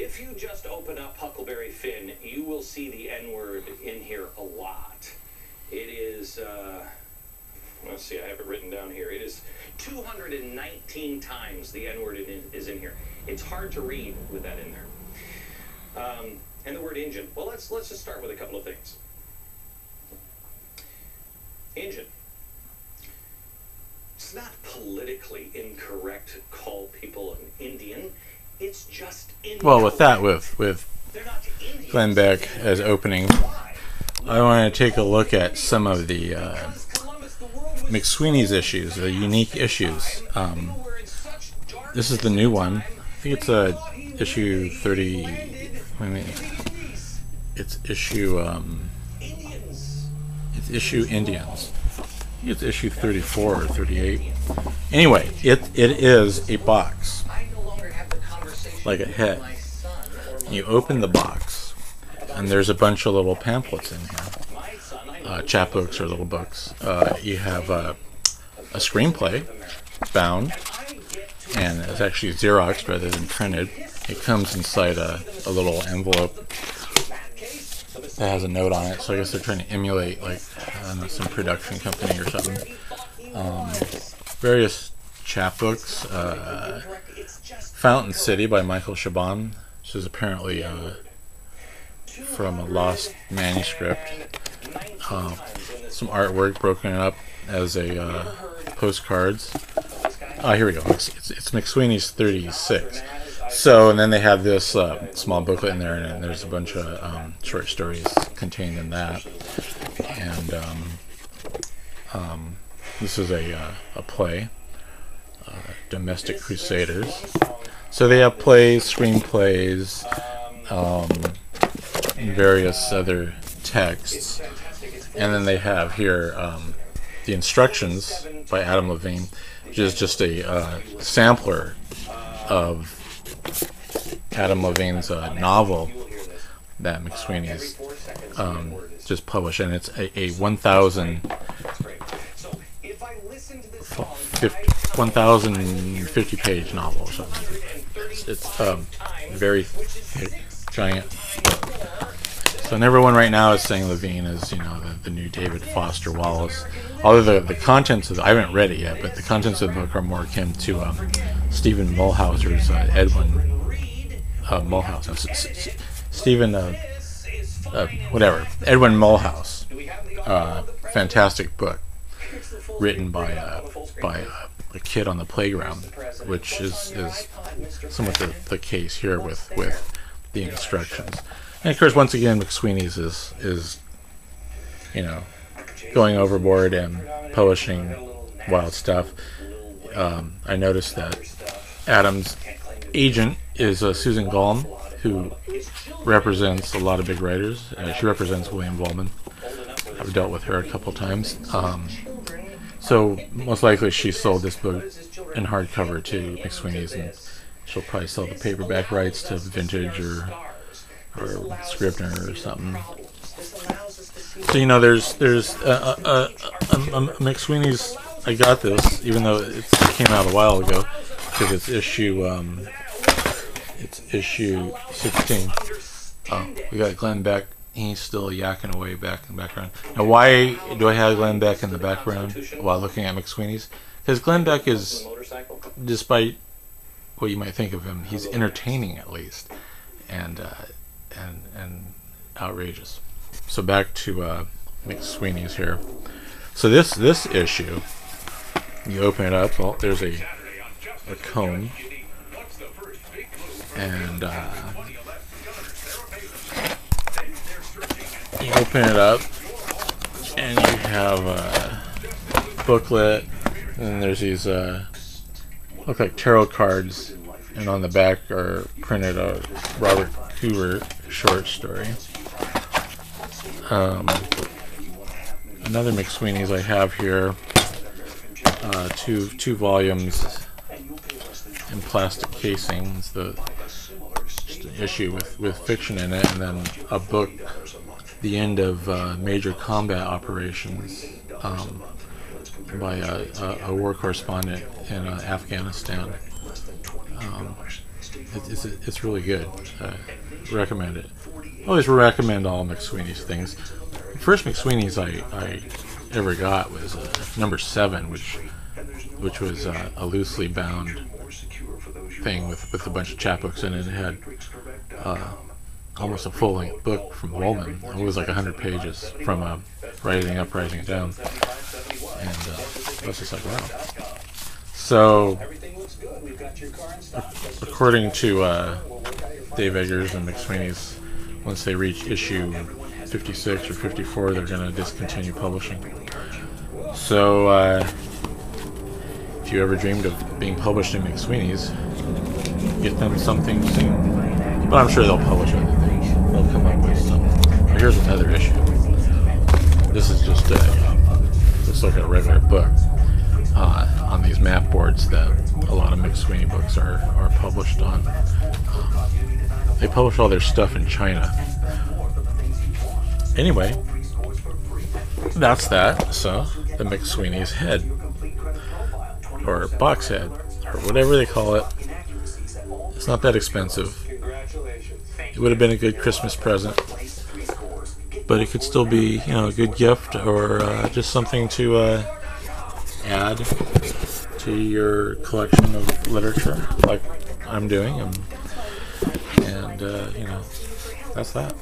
If you just open up Huckleberry Finn, you will see the N-word in here a lot. It is, let's see, I have it written down here. It is 219 times the N-word is in here. It's hard to read with that in there. And the word Injun. Well, let's just start with a couple of things. Injun. It's not politically incorrect to call people an Indian. It's just incorrect. Well, with that, with Glenn Beck as opening, I want to take a look at some of the McSweeney's issues, the unique issues. This is the new one. I think it's issue 30. Wait a minute. It's issue Indians. It's issue 34 or 38. Anyway, it is a box, like a head. You open the box, and there's a bunch of little pamphlets in here, chapbooks or little books. You have a screenplay bound, and it's actually Xeroxed rather than printed. It comes inside a little envelope that has a note on it, so I guess they're trying to emulate, like, I don't know, some production company or something. Various chapbooks. Fountain City by Michael Chabon, which is apparently from a lost manuscript. Some artwork broken up as a postcards. Here we go. It's McSweeney's 36. So, and then they have this small booklet in there, and there's a bunch of short stories contained in that. And this is a play, Domestic Crusaders. So they have plays, screenplays, and various other texts. And then they have here The Instructions by Adam Levine, which is just a sampler of Adam Levine's novel that McSweeney's just published, and it's a 1,050 page novel or something. It's very thick, giant book. So, and everyone right now is saying Levine is, you know, the new David Foster Wallace. Although the contents of I haven't read it yet, but the contents of the book are more akin to Stephen Mulhauser's Edwin Mulhouse. Stephen whatever, Edwin Mulhouse. Fantastic book written by a kid on the playground, which is somewhat the case here with The Instructions. And of course, once again, McSweeney's is you know, going overboard and publishing wild stuff. I noticed that Adam's agent is Susan Gallm, who represents a lot of big writers. She represents William Vollman. I've dealt with her a couple times. So most likely she sold this book in hardcover to McSweeney's, and she'll probably sell the paperback rights to Vintage or Scribner or something. So, you know, there's McSweeney's. I got this, even though it came out a while ago, because it's issue 16. We got Glenn Beck. He's still yakking away back in the background. Now, why do I have Glenn Beck in the background while looking at McSweeney's? Because Glenn Beck is, despite what you might think of him, he's entertaining at least, and outrageous. So back to McSweeney's here. So this issue, you open it up. Well, there's a comb, and you open it up, and you have a booklet, and there's these look like tarot cards, and on the back are printed a Robert Hoover short story. Another McSweeney's I have here, two volumes in plastic casings, just an issue with fiction in it, and then a book, The End of Major Combat Operations, by a war correspondent in Afghanistan. It's really good. Recommend it. Always recommend all McSweeney's things. The first McSweeney's I ever got was number 7, which was a loosely bound thing with a bunch of chapbooks in it. It had almost a full-length book from Woolman. It was like 100 pages from Rising Up, Rising Down, and I was just like, wow. So, according to Dave Eggers and McSweeney's, once they reach issue 56 or 54, they're going to discontinue publishing. So, if you ever dreamed of being published in McSweeney's, get them something soon. But I'm sure they'll publish other things. They'll come up with something. Well, here's another issue. This is just like a regular book on these map boards that a lot of McSweeney books are published on. They publish all their stuff in China. Anyway, that's that. So, the McSweeney's head, or box head, or whatever they call it. It's not that expensive. It would have been a good Christmas present, but it could still be, a good gift, or just something to add to your collection of literature, like I'm doing, and that's that.